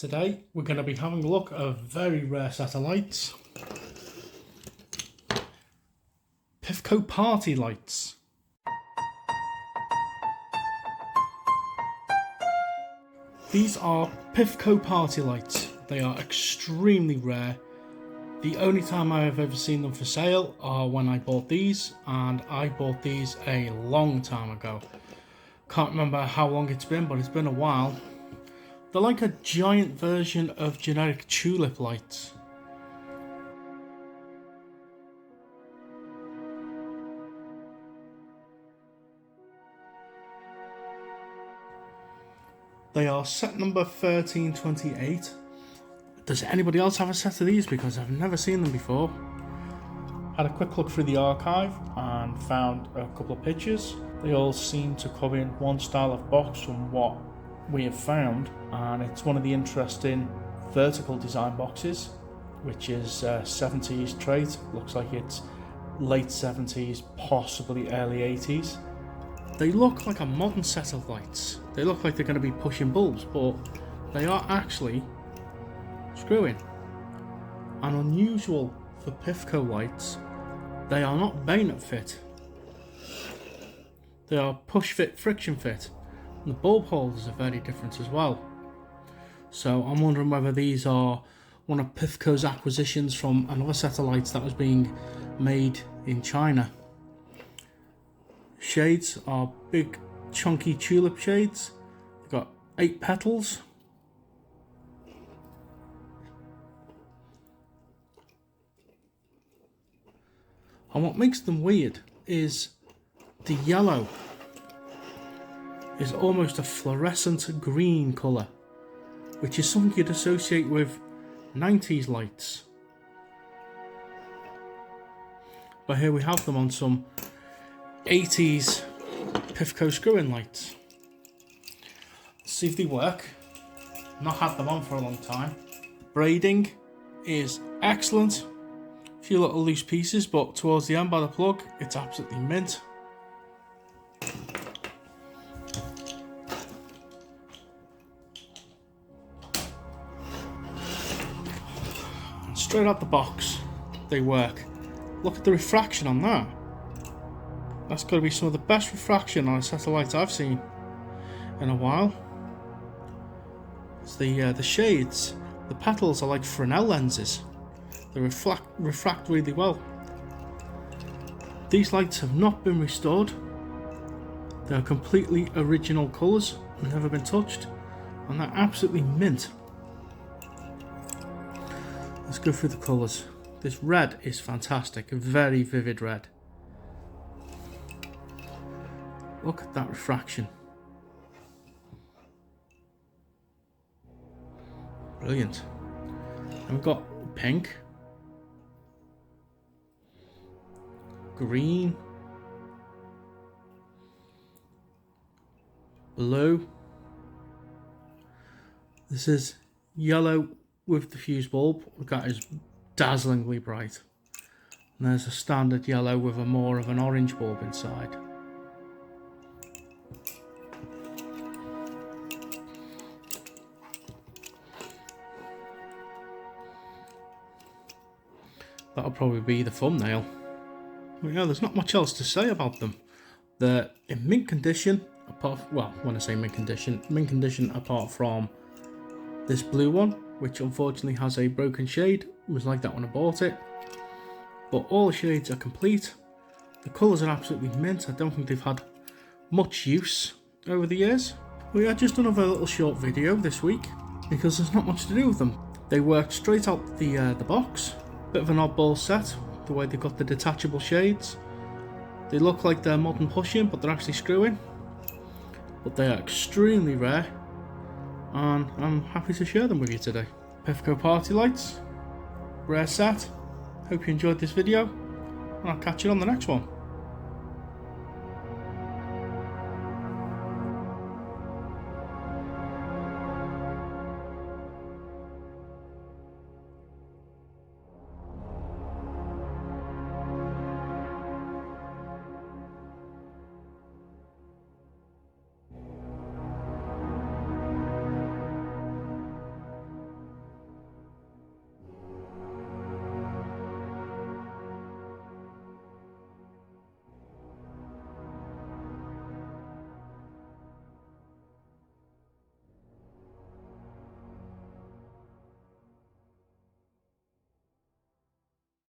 Today we're going to be having a look at a very rare set of lights. PIFCO party lights. These are PIFCO party lights. They are extremely rare. The only time I have ever seen them for sale are when I bought these, and I bought these a long time ago. Can't remember how long it's been, but it's been a while. They're like a giant version of generic tulip lights. They are set number 1328. Does anybody else have a set of these? Because I've never seen them before. Had a quick look through the archive and found a couple of pictures. They all seem to come in one style of box from what we have found, and it's one of the interesting vertical design boxes, which is 70s trait. Looks like it's late 70s, possibly early 80s. They look like a modern set of lights. They look like they're going to be pushing bulbs, but they are actually screwing. And unusual for PIFCO lights, they are not bayonet fit. They are push fit, friction fit. And the bulb holders are very different as well. So I'm wondering whether these are one of PIFCO's acquisitions from another set of lights that was being made in China. Shades are big chunky tulip shades. They've got 8 petals. And what makes them weird is the yellow is almost a fluorescent green colour, which is something you'd associate with 90s lights. But here we have them on some 80s PIFCO screw-in lights. Let's see if they work. Not had them on for a long time. Braiding is excellent. A few little loose pieces, but towards the end by the plug, it's absolutely mint. And straight out the box, they work. Look at the refraction on that. That's got to be some of the best refraction on a set of lights I've seen in a while. It's the shades, the petals are like Fresnel lenses. They refract really well. These lights have not been restored. They are completely original colours, never been touched, and they're absolutely mint. Let's go through the colours. This red is fantastic, a very vivid red. Look at that refraction. Brilliant. And we've got pink, green, blue. This is yellow with the fuse bulb. That is dazzlingly bright. And there's a standard yellow with a more of an orange bulb inside. That'll probably be the thumbnail. Well, yeah, there's not much else to say about them. They're in mint condition, when I say mint condition apart from this blue one, which unfortunately has a broken shade. It was like that when I bought it. But all the shades are complete. The colours are absolutely mint. I don't think they've had much use over the years. We had just another little short video this week because there's not much to do with them. They worked straight out the box. Bit of an oddball set, the way they've got the detachable shades. They look like they're modern pushing, but they're actually screwing. But they are extremely rare, and I'm happy to share them with you today. PIFCO party lights, rare set. Hope you enjoyed this video, and I'll catch you on the next one.